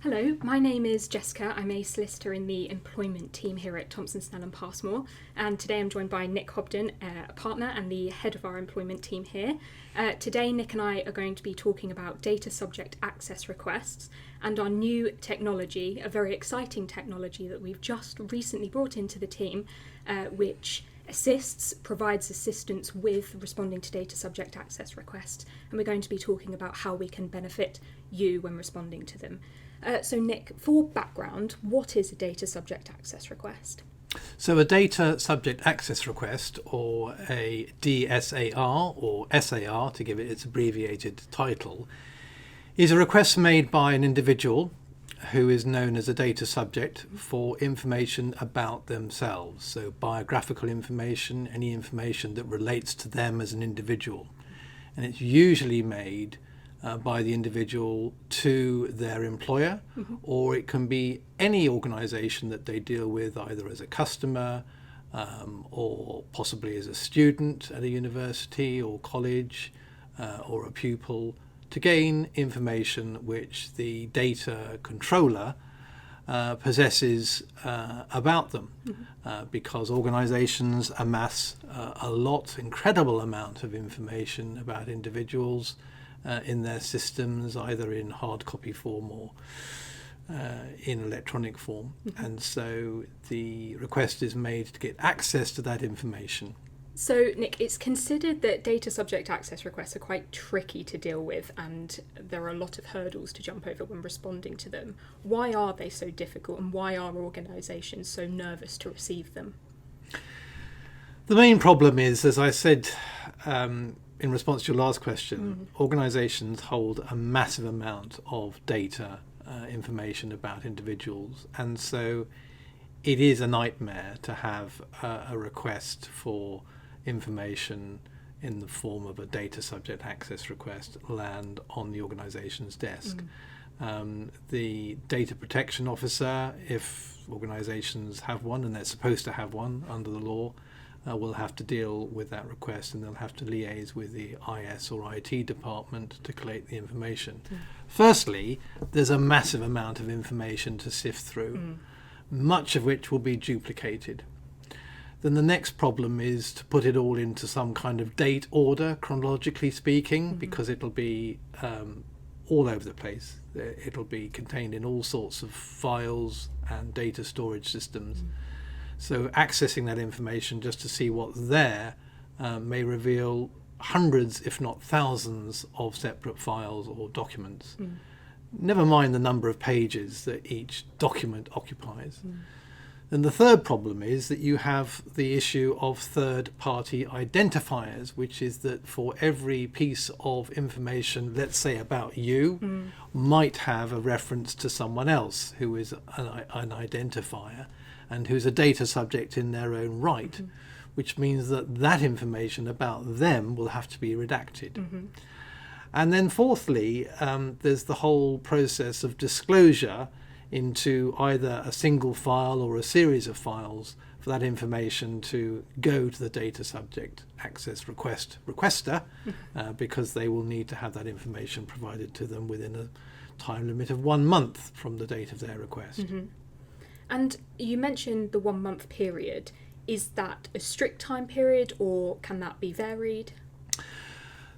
Hello, my name is Jessica. I'm a solicitor in the employment team here at Thompson Snell and Passmore, and today I'm joined by Nick Hobden, a partner and the head of our employment team here. Today Nick and I are going to be talking about data subject access requests and our new technology, a very exciting technology that we've just recently brought into the team, which provides assistance with responding to data subject access requests, and we're going to be talking about how we can benefit you when responding to them. So Nick, for background, what is a data subject access request? So a data subject access request, or a DSAR or SAR to give it its abbreviated title, is a request made by an individual who is known as a data subject for information about themselves. So biographical information, any information that relates to them as an individual. And it's usually made by the individual to their employer, or it can be any organisation that they deal with, either as a customer or possibly as a student at a university or college or a pupil, to gain information which the data controller possesses about them, because organisations amass incredible amount of information about individuals in their systems, either in hard copy form or in electronic form. And so the request is made to get access to that information. So Nick, it's considered that data subject access requests are quite tricky to deal with, and there are a lot of hurdles to jump over when responding to them. Why are they so difficult, and why are organisations so nervous to receive them? The main problem is, as I said in response to your last question, organisations hold a massive amount of data information about individuals, and so it is a nightmare to have a request for information in the form of a data subject access request land on the organisation's desk. The data protection officer, if organisations have one, and they're supposed to have one under the law, will have to deal with that request, and they'll have to liaise with the IS or IT department to collate the information. Firstly, there's a massive amount of information to sift through, much of which will be duplicated. Then the next problem is to put it all into some kind of date order, chronologically speaking, because it'll be all over the place. It'll be contained in all sorts of files and data storage systems. So accessing that information just to see what's there may reveal hundreds, if not thousands, of separate files or documents. Never mind the number of pages that each document occupies. And the third problem is that you have the issue of third-party identifiers, which is that for every piece of information, let's say about you, might have a reference to someone else who is an identifier and who's a data subject in their own right, which means that that information about them will have to be redacted. And then fourthly, there's the whole process of disclosure into either a single file or a series of files for that information to go to the data subject access requester, because they will need to have that information provided to them within a time limit of 1 month from the date of their request. And you mentioned the 1 month period. Is that a strict time period, or can that be varied?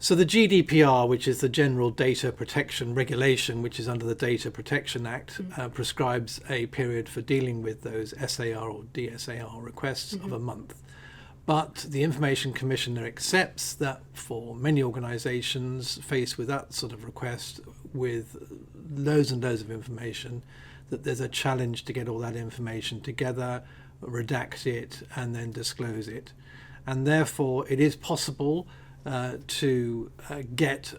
So the GDPR, which is the General Data Protection Regulation, which is under the Data Protection Act, prescribes a period for dealing with those SAR or DSAR requests of a month. But the Information Commissioner accepts that for many organisations faced with that sort of request with loads and loads of information, that there's a challenge to get all that information together, redact it, and then disclose it. And therefore it is possible to get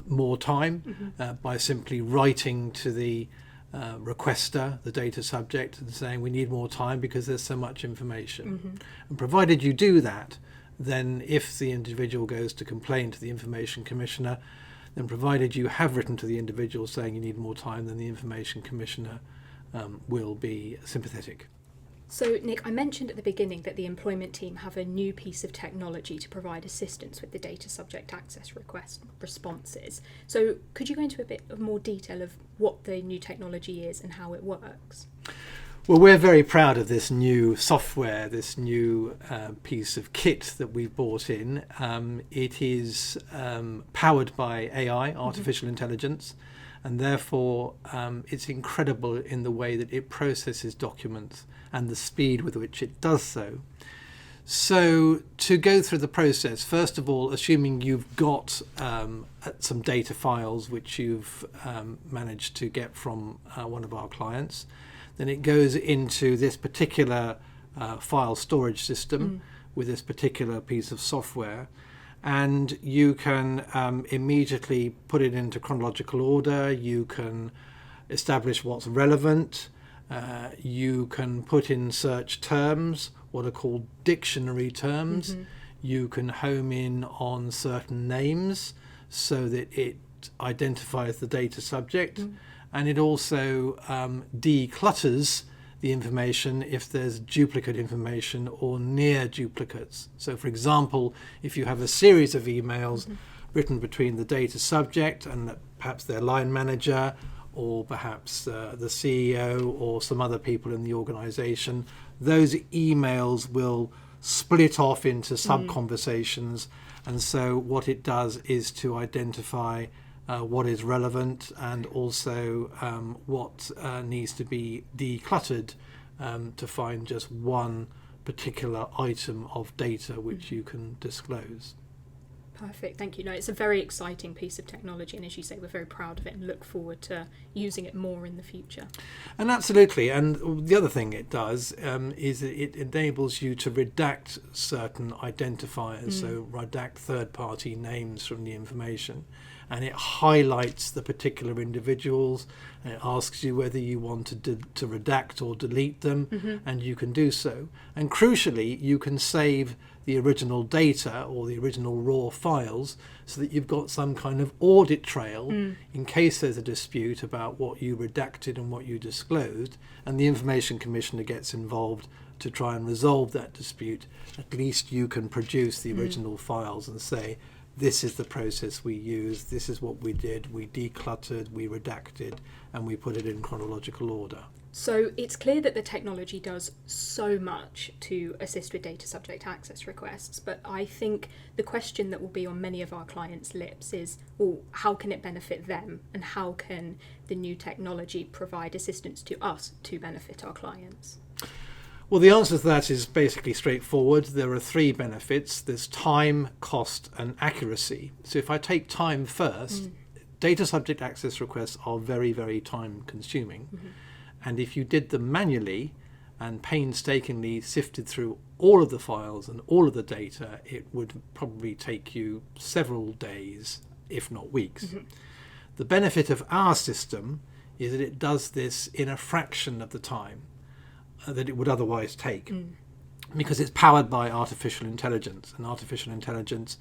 more time by simply writing to the requester, the data subject, and saying we need more time because there's so much information. And provided you do that, then if the individual goes to complain to the Information Commissioner, then provided you have written to the individual saying you need more time, then the Information Commissioner will be sympathetic. So, Nick, I mentioned at the beginning that the employment team have a new piece of technology to provide assistance with the data subject access request responses. So, could you go into a bit of more detail of what the new technology is and how it works? Well, we're very proud of this new software, this new piece of kit that we've brought in. It is powered by AI, artificial intelligence, and therefore it's incredible in the way that it processes documents and the speed with which it does so. So to go through the process, first of all, assuming you've got some data files which you've managed to get from one of our clients, then it goes into this particular file storage system with this particular piece of software. And you can immediately put it into chronological order. You can establish what's relevant. You can put in search terms, what are called dictionary terms. You can home in on certain names so that it identifies the data subject. And it also declutters the information if there's duplicate information or near duplicates. So, for example, if you have a series of emails written between the data subject and perhaps their line manager, or perhaps the CEO or some other people in the organization, those emails will split off into sub-conversations. And so what it does is to identify what is relevant and also what needs to be decluttered to find just one particular item of data which you can disclose. Perfect, thank you. No, it's a very exciting piece of technology, and as you say, we're very proud of it and look forward to using it more in the future. And absolutely, and the other thing it does is that it enables you to redact certain identifiers, so redact third-party names from the information, and it highlights the particular individuals, and it asks you whether you want to redact or delete them, and you can do so. And crucially, you can save the original data or the original raw files so that you've got some kind of audit trail in case there's a dispute about what you redacted and what you disclosed, and the Information Commissioner gets involved to try and resolve that dispute. At least you can produce the original files and say, this is the process we used, this is what we did, we decluttered, we redacted, and we put it in chronological order. So it's clear that the technology does so much to assist with data subject access requests, but I think the question that will be on many of our clients' lips is, well, how can it benefit them, and how can the new technology provide assistance to us to benefit our clients? Well, the answer to that is basically straightforward. There are three benefits. There's time, cost, and accuracy. So if I take time first, data subject access requests are very, very time consuming. And if you did them manually and painstakingly sifted through all of the files and all of the data, it would probably take you several days, if not weeks. The benefit of our system is that it does this in a fraction of the time that it would otherwise take, because it's powered by artificial intelligence, and artificial intelligence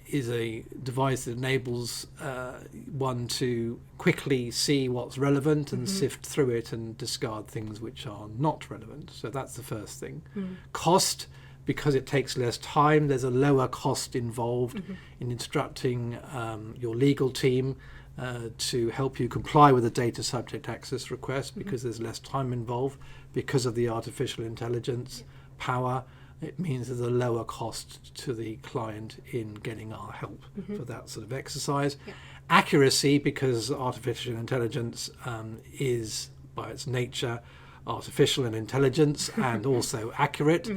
is a device that enables one to quickly see what's relevant and sift through it and discard things which are not relevant. So that's the first thing. Cost, because it takes less time, there's a lower cost involved in instructing your legal team to help you comply with a data subject access request, because there's less time involved. Because of the artificial intelligence power, it means there's a lower cost to the client in getting our help for that sort of exercise. Accuracy, because artificial intelligence is by its nature artificial and intelligence and also accurate.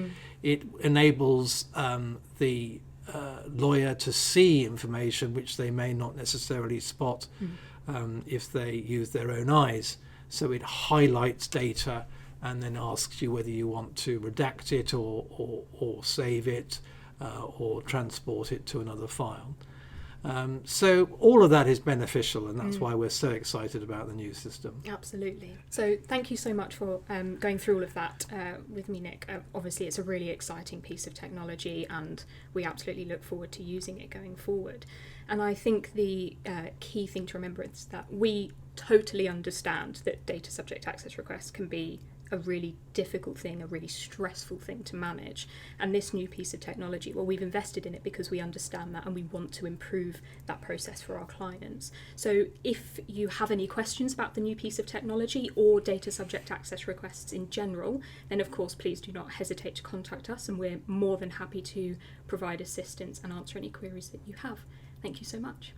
It enables the lawyer to see information which they may not necessarily spot if they use their own eyes. So it highlights data and then asks you whether you want to redact it or save it or transport it to another file. So all of that is beneficial, and that's why we're so excited about the new system. Absolutely. So thank you so much for going through all of that with me, Nick. Obviously, it's a really exciting piece of technology, and we absolutely look forward to using it going forward. And I think the key thing to remember is that we totally understand that data subject access requests can be a really difficult thing, a really stressful thing to manage. And this new piece of technology, well, we've invested in it because we understand that and we want to improve that process for our clients. So if you have any questions about the new piece of technology or data subject access requests in general, then of course please do not hesitate to contact us, and we're more than happy to provide assistance and answer any queries that you have. Thank you so much.